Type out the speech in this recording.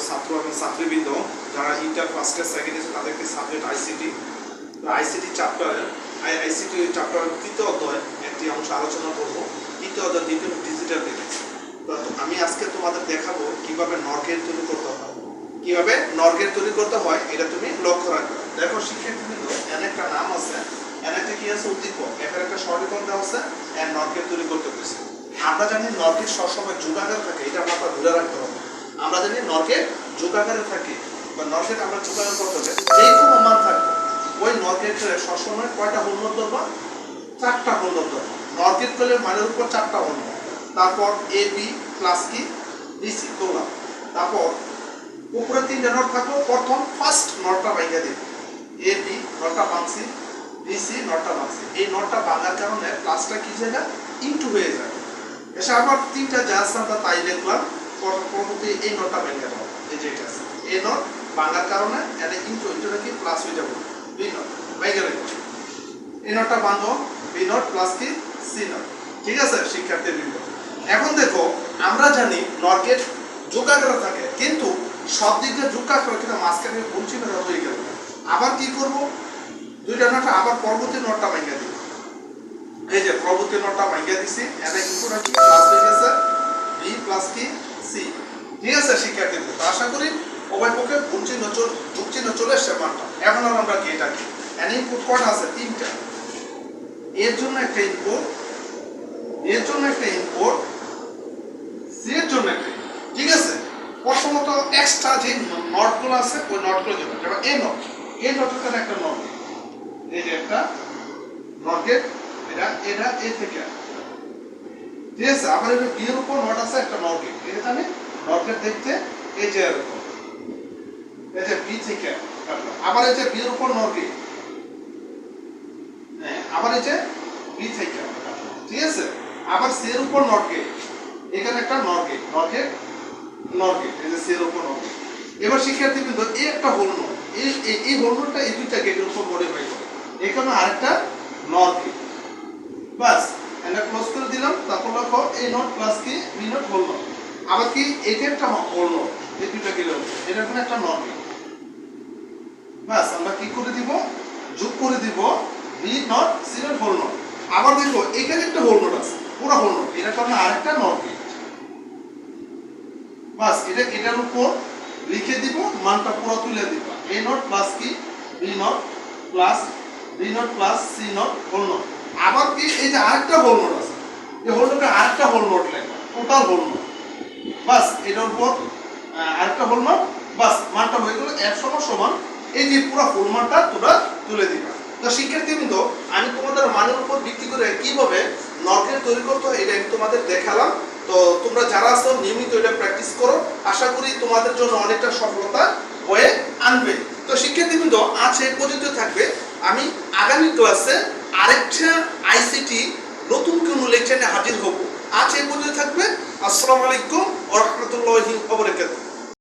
ছাত্র এবং ছাত্রীবৃন্দ যারা inter first year second year তাদেরকে সাবজেক্ট আইসিটি চ্যাপ্টারের তৃতীয় অধ্যায় একটি অংশ আলোচনা করব। তৃতীয় অধ্যায় ডিজিটাল লিঙ্কস। তো আমি আজকে তোমাদের দেখাবো কিভাবে নরগেট তৈরি করতে হয়। কিভাবে নরগেট তৈরি করতে হয় এটা তুমি লক্ষ্য রাখবে। দেখো শিক্ষার্থীবৃন্দ, এর একটা নাম আছে, এর একটা কি আছে উদ্দীপক, এর একটা সরলীকরণ দেওয়া আছে, এর নরগেট তৈরি করতে হয়েছে। আমরা জানি নরগেট সবসময় যোগাকার থাকে, এটা আমরা ধরে রাখতে হবে। আমরা জানি নরগেট যোগাকারে থাকে বা নরগেট আমরা যোগাকার করতে হবে, যেই কোনো মান থাকবে ওই নরগেটের সবসময় কয়টা হোল নোট ধরবা? 4টা হোল নোট ধরবা। নরগেট করলে মানের উপর 4টা হোল নোট, তারপর এ বি প্লাস কি ডিসি তোলা, তারপর উপরে 3টা নোট থাকলো। প্রথম ফার্স্ট নোটটা ভাঙিয়ে দিই, এ বি নোটটা ভাঙছি, ডিসি নোটটা ভাঙছি। এই নোটটা ভাঙার কারণে প্লাসটা কি জায়গা ইনটু হয়ে যায়। এসে আবার 3টা যা আছে আমরা তাই লিখলাম, পরবর্তী এই নোটটা ভেঙে দাও, এই যে এটা আছে এই নোট ভাঙার কারণে এটা ইনটু ইনটুটা কি প্লাস হয়ে যাবে, বি নোট ভেঙে গেল। এই নোটটা ভাঙো, বি নোট প্লাস কি সি নোট। ঠিক আছে শিক্ষার্থীবৃন্দ, এখন দেখো আমরা জানি নরগেট যোগাকারে থাকে, কিন্তু সব দিক দিয়ে যোগাকার কিন্তু মাঝখানে ভুল চিহ্ন হয়ে গেল। আবার কি করব, 2টা নোট আবার পরবর্তী নোটটা ভেঙে দিই। এই যে পরবর্তী নোটটা ভেঙে দিছি, এটা ইনপুট কি প্লাস হয়ে গেছে, বি প্লাস কি সি। ঠিক আছে শিক্ষার্থীবৃন্দ, আশা করি উভয় পক্ষে ভুল চিহ্ন যোগ চিহ্ন চলে এসেছে মানটা। এখন আর আমরা কি এটা কি এর ইনপুট কয়টা আছে? 3টা। এর জন্য একটা ইনপুট, এর জন্য একটা ইনপুট, সি এর জন্য একটা। ঠিক আছে, প্রথমত এক্সট্রা যে নটগুলো আছে ওই নটগুলো দেব। যেমন এই নট, এই নটের কাছে একটা নট, এই যে একটা নটগেট, এটা এটা এ থেকে। ঠিক আছে, আবার এই বি এর উপর নট আছে একটা নটগেট, এটা জানি নটগেট দেখতে এই যে এরকম, এই যে বি থেকে আবার এই যে বি এর উপর নটগেট, হ্যাঁ আবার এই যে বি থেকে। ঠিক আছে, আবার সি এর উপর নটগেট, এখানে একটা নটগেট নটগেট নটগেট, এই যে সি এর উপর নটগেট। এবার শিক্ষার্থীবৃন্দ এই একটা হোল নোট, এই হোল নোটটা এই দুইটা গেটের উপর মডিফাই করে এখানে আরেকটা নটগেট। বাস এটা ক্লোজ করে দিলাম। তারপর দেখো এই নোট প্লাস কি বি নোট হোল নোট, আবার কি এটা একটা হোল নোট, এই দুইটা গেলে এটা কোনো একটা নটগেট। বাস আমরা কি করে দিব, যোগ করে দিব B note C note whole note. আবার দেখো এখানে একটা হোল নোট আছে, পুরো হোল নোট, এটা কারণে আরেকটা নটগেট। বাস এটা এটার উপর লিখে দিব, মানটা পুরো তুলে দিব, এ নোট প্লাস কি B note plus B note plus C note whole note. আবার কি এই যে আরেকটা হোল নোট আছে, এই হোল নোটে আরেকটা হোল নোট লেখা, টোটাল হোল নোট। বাস এটার উপর আরেকটা হোল নোট। বাস মানটা হয়ে গেল f সমান এই যে পুরো হোল মানটা তোমরা তুলে দিবা। তো শিক্ষার্থীবৃন্দ, আমি তোমাদের মানের উপর ভিত্তি করে কিভাবে নরগেট তৈরি করতে হয় এটা আমি তোমাদের দেখালাম। তো তোমরা যারা আছো নিয়মিত এটা প্র্যাকটিস করো, আশা করি তোমাদের জন্য অনেকটা সফলতা হয়ে আনবে। তো শিক্ষার্থীবৃন্দ, আজ এই পর্যন্ত থাকবে। আমি আগামী ক্লাসে আরেকটা আইসিটি নতুন কোনো লেকচারে হাজির হব। আজ এই পর্যন্ত থাকবে। আসসালামু আলাইকুম ওয়া রাহমাতুল্লাহি ওয়া বারাকাতুহু।